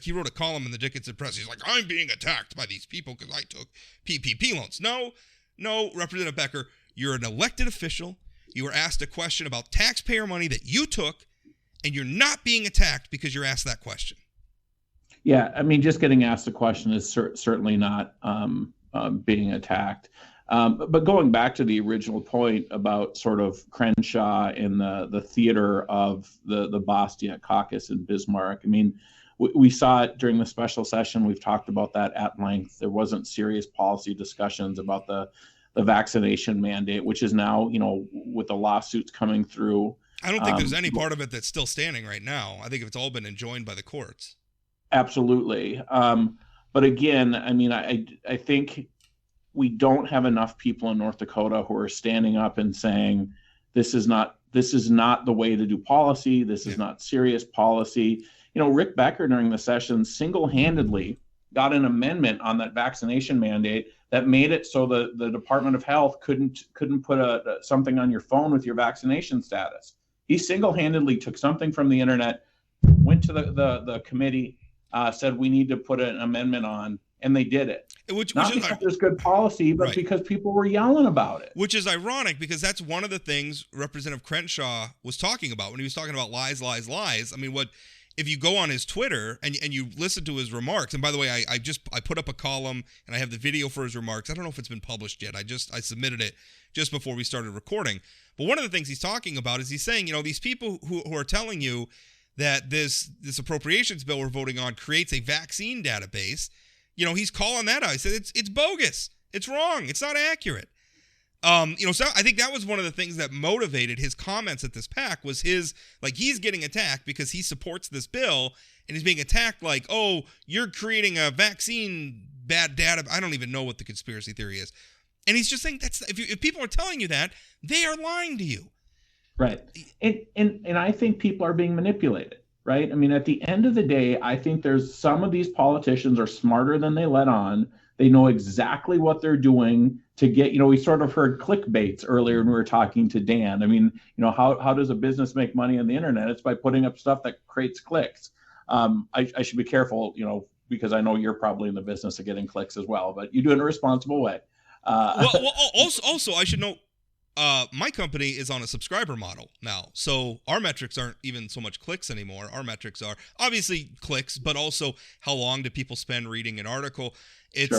he wrote a column in the Dickinson Press. He's like, I'm being attacked by these people because I took PPP loans. No, Representative Becker, you're an elected official. You were asked a question about taxpayer money that you took, and you're not being attacked because you're asked that question. Yeah, I mean, just getting asked the question is certainly not being attacked. But going back to the original point about sort of Crenshaw and the theater of the Bastiat caucus in Bismarck, I mean, we saw it during the special session. We've talked about that at length. There wasn't serious policy discussions about the vaccination mandate, which is now, with the lawsuits coming through. I don't think there's any part of it that's still standing right now. I think it's all been enjoined by the courts. Absolutely. But again, I mean, I think we don't have enough people in North Dakota who are standing up and saying, this is not the way to do policy. This is not serious policy. Rick Becker during the session single-handedly got an amendment on that vaccination mandate that made it so the Department of Health couldn't put something on your phone with your vaccination status. He single-handedly took something from the internet, went to the committee, said we need to put an amendment on, and they did it. Which because there's good policy, but because people were yelling about it. Which is ironic because that's one of the things Representative Crenshaw was talking about when he was talking about lies. I mean, if you go on his Twitter and you listen to his remarks, and by the way, I put up a column and I have the video for his remarks. I don't know if it's been published yet. I submitted it just before we started recording. But one of the things he's talking about is he's saying, these people who are telling you that this appropriations bill we're voting on creates a vaccine database, he's calling that out. He said it's bogus. It's wrong. It's not accurate. So I think that was one of the things that motivated his comments at this PAC was he's getting attacked because he supports this bill and he's being attacked like, oh, you're creating a vaccine bad data. I don't even know what the conspiracy theory is. And he's just saying if people are telling you that, they are lying to you. Right. And I think people are being manipulated, right? I mean, at the end of the day, I think there's some of these politicians are smarter than they let on. They know exactly what they're doing to get, we sort of heard clickbaits earlier when we were talking to Dan. I mean, how does a business make money on the internet? It's by putting up stuff that creates clicks. I should be careful, because I know you're probably in the business of getting clicks as well, but you do it in a responsible way. Also, I should note, my company is on a subscriber model now, so our metrics aren't even so much clicks anymore. Our metrics are obviously clicks, but also how long do people spend reading an article. It's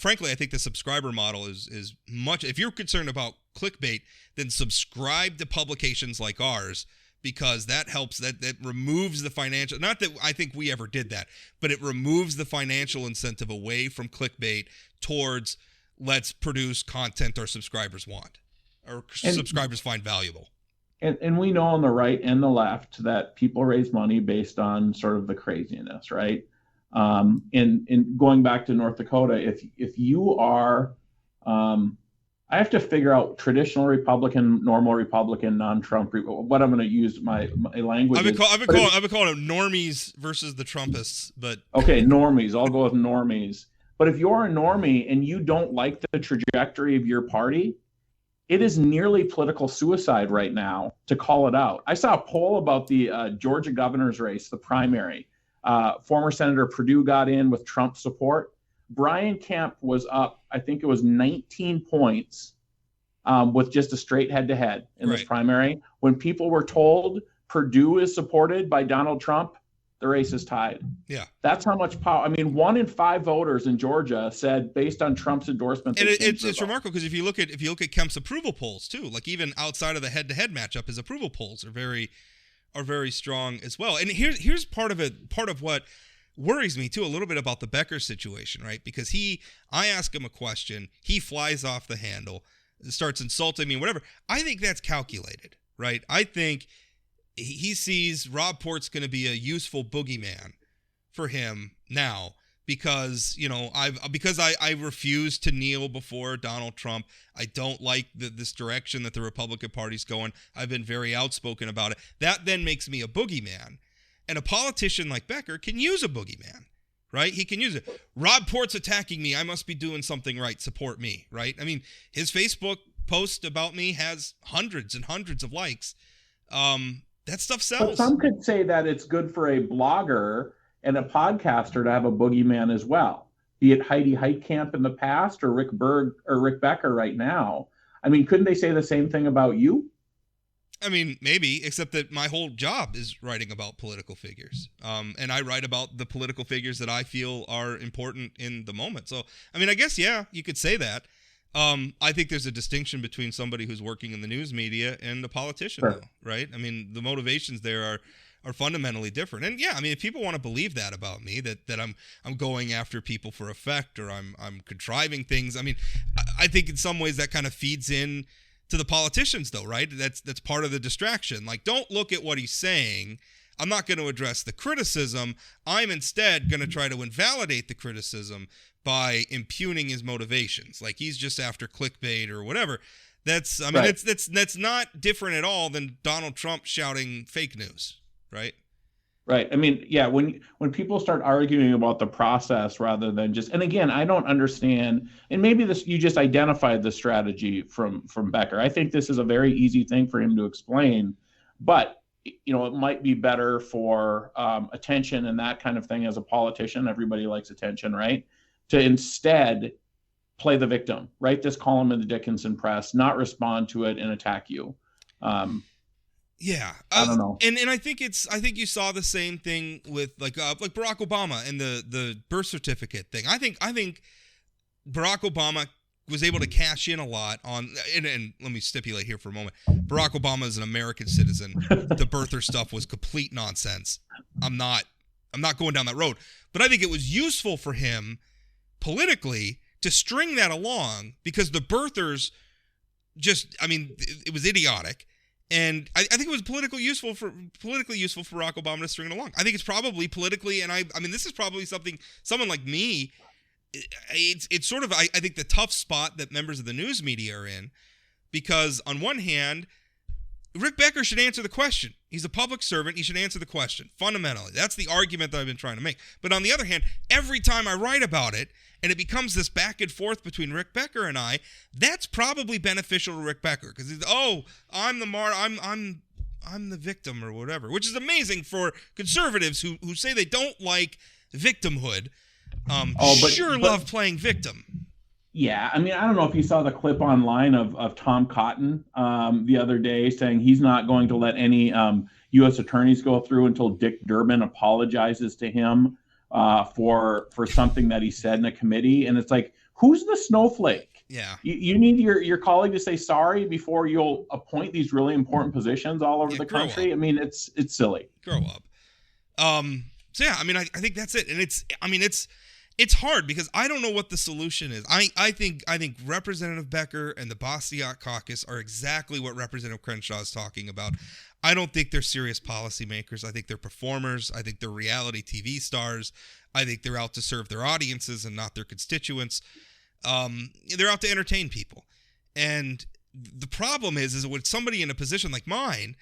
frankly, I think the subscriber model is much. If you're concerned about clickbait, then subscribe to publications like ours because that helps. That removes the financial. Not that I think we ever did that, but it removes the financial incentive away from clickbait towards let's produce content our subscribers want. Or subscribers find valuable. And we know on the right and the left that people raise money based on sort of the craziness, right? And going back to North Dakota, if you are, I have to figure out traditional Republican, normal Republican, non-Trump, what I'm going to use my language. I've been calling it normies versus the Trumpists, but okay, normies. I'll go with normies. But if you're a normie and you don't like the trajectory of your party, it is nearly political suicide right now to call it out. I saw a poll about the Georgia governor's race, the primary. Former Senator Perdue got in with Trump support. Brian Kemp was up, I think it was 19 points with just a straight head-to-head in this primary. When people were told Perdue is supported by Donald Trump, the race is tied. Yeah. That's how much power. I mean, 1 in 5 voters in Georgia said based on Trump's endorsement. And it's remarkable because if you look at Kemp's approval polls too, like even outside of the head-to-head matchup, his approval polls are very strong as well. And here's part of what worries me too a little bit about the Becker situation, right? Because I ask him a question, he flies off the handle, starts insulting me, whatever. I think that's calculated, right? I think he sees Rob Port's going to be a useful boogeyman for him now because I refuse to kneel before Donald Trump. I don't like this direction that the Republican Party's going. I've been very outspoken about it. That then makes me a boogeyman. And a politician like Becker can use a boogeyman, right? He can use it. Rob Port's attacking me. I must be doing something right. Support me, right? I mean, his Facebook post about me has hundreds and hundreds of likes. That stuff sells. But some could say that it's good for a blogger and a podcaster to have a boogeyman as well, be it Heidi Heitkamp in the past or Rick Berg or Rick Becker right now. I mean, couldn't they say the same thing about you? I mean, maybe, except that my whole job is writing about political figures. And I write about the political figures that I feel are important in the moment. So, I mean, I guess, yeah, you could say that. I think there's a distinction between somebody who's working in the news media and the politician, Sure. though, right? I mean, the motivations there are fundamentally different. And yeah, I mean, if people want to believe that about me, that I'm going after people for effect, or I'm contriving things, I mean, I think in some ways that kind of feeds in to the politicians, though, right? That's part of the distraction. Like, don't look at what he's saying. I'm not going to address the criticism. I'm instead going to try to invalidate the criticism by impugning his motivations. Like, he's just after clickbait or whatever. That's, I mean, Right. that's not different at all than Donald Trump shouting fake news, right? Right. I mean, yeah, when people start arguing about the process rather than just, and again, I don't understand, and maybe this, you just identified the strategy from Becker. I think this is a very easy thing for him to explain, but you know, it might be better for attention and that kind of thing as a politician. Everybody likes attention, right? To instead play the victim, write this column in the Dickinson Press, not respond to it and attack you. Yeah, I don't know. And I think you saw the same thing with like Barack Obama and the birth certificate thing. I think Barack Obama was able to cash in a lot on, and let me stipulate here for a moment. Barack Obama is an American citizen. The birther stuff was complete nonsense. I'm not going down that road. But I think it was useful for him politically to string that along, because the birthers just, I mean, it was idiotic. And I think it was politically useful for Barack Obama to string it along. I think it's probably politically, and I mean, this is probably someone like me, it's sort of, I think, the tough spot that members of the news media are in, because on one hand, Rick Becker should answer the question. He's a public servant. He should answer the question, fundamentally. That's the argument that I've been trying to make. But on the other hand, every time I write about it, and it becomes this back and forth between Rick Becker and I, that's probably beneficial to Rick Becker, because he's, I'm the victim or whatever, which is amazing for conservatives who say they don't like victimhood. Love playing victim. Yeah, I mean, I don't know if you saw the clip online of Tom Cotton the other day saying he's not going to let any U.S. attorneys go through until Dick Durbin apologizes to him for something that he said in a committee. And it's like, who's the snowflake? Yeah. You need your colleague to say sorry before you'll appoint these really important positions all over the country. Up. I mean, it's silly. Grow up. So yeah, I mean, I think that's it. And it's hard because I don't know what the solution is. I think Representative Becker and the Bastiat caucus are exactly what Representative Crenshaw is talking about. I don't think they're serious policymakers. I think they're performers. I think they're reality TV stars. I think they're out to serve their audiences and not their constituents. They're out to entertain people. And the problem is with somebody in a position like mine,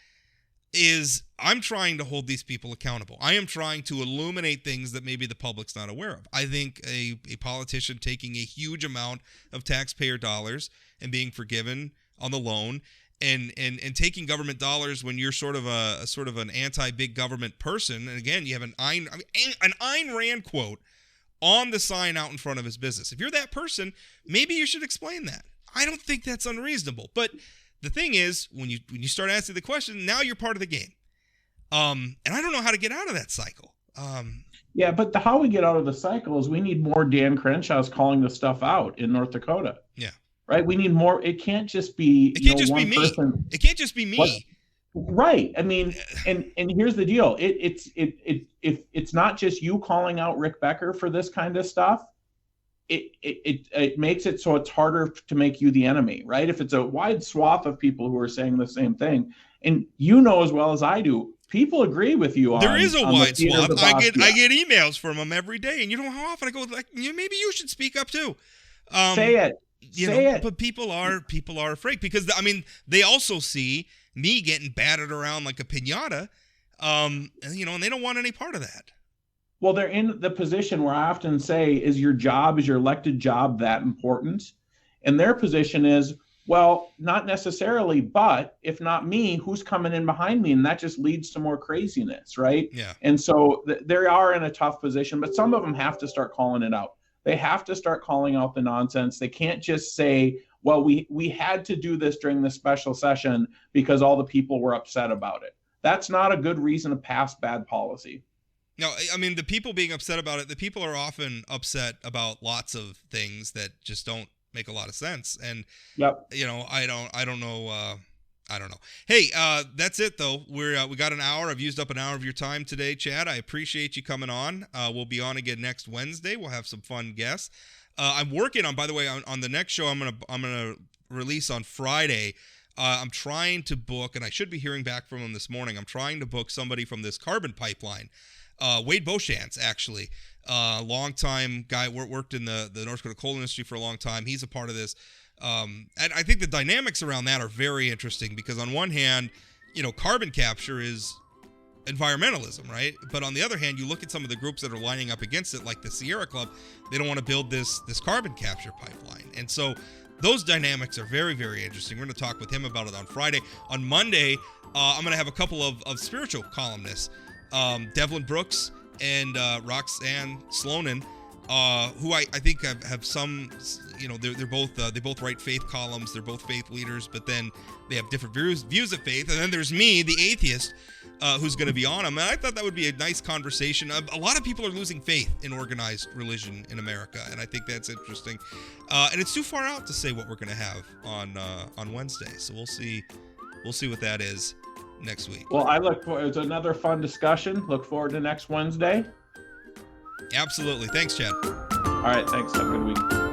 is I'm trying to hold these people accountable. I am trying to illuminate things that maybe the public's not aware of. I think a politician taking a huge amount of taxpayer dollars and being forgiven on the loan and taking government dollars when you're sort of an anti-big government person. And again, you have an Ayn Rand quote on the sign out in front of his business. If you're that person, maybe you should explain that. I don't think that's unreasonable. But the thing is, when you start asking the question, now you're part of the game. And I don't know how to get out of that cycle. Yeah, but how we get out of the cycle is we need more Dan Crenshaws calling the stuff out in North Dakota. Yeah. Right? We need more. It can't just be one person. It can't just be me. What? Right. I mean, and here's the deal. It's not just you calling out Rick Becker for this kind of stuff. It makes it so it's harder to make you the enemy, right? If it's a wide swath of people who are saying the same thing, and you know as well as I do, people agree with you. There is a wide swath. I get emails from them every day, and you know how often I go like, maybe you should speak up too. Say it. Say it. But people are afraid because I mean they also see me getting battered around like a piñata, and they don't want any part of that. Well, they're in the position where I often say, is your elected job that important? And their position is, well, not necessarily, but if not me, who's coming in behind me? And that just leads to more craziness, right? Yeah. And so they are in a tough position, but some of them have to start calling it out. They have to start calling out the nonsense. They can't just say, well, we had to do this during the special session because all the people were upset about it. That's not a good reason to pass bad policy. No, I mean, the people being upset about it, the people are often upset about lots of things that just don't make a lot of sense. And, yep. I don't know. Hey, that's it though. We got an hour. I've used up an hour of your time today, Chad. I appreciate you coming on. We'll be on again next Wednesday. We'll have some fun guests. I'm working on, by the way, on the next show I'm gonna release on Friday. I'm trying to book, and I should be hearing back from him this morning. I'm trying to book somebody from this carbon pipeline. Wade Beauchamp, actually, long-time guy, worked in the North Dakota coal industry for a long time. He's a part of this. And I think the dynamics around that are very interesting because on one hand, carbon capture is environmentalism, right? But on the other hand, you look at some of the groups that are lining up against it, like the Sierra Club, they don't want to build this carbon capture pipeline. And so those dynamics are very, very interesting. We're going to talk with him about it on Friday. On Monday, I'm going to have a couple of spiritual columnists, Devlin Brooks and Roxanne Slonin, who I think have some, they both write faith columns. They're both faith leaders, but then they have different views of faith. And then there's me, the atheist, who's going to be on them. And I thought that would be a nice conversation. A lot of people are losing faith in organized religion in America, and I think that's interesting. And it's too far out to say what we're going to have on Wednesday. So we'll see what that is next week. Well, I look forward to another fun discussion. Look forward to next Wednesday. Absolutely. Thanks, Chad. All right. Thanks. Have a good week.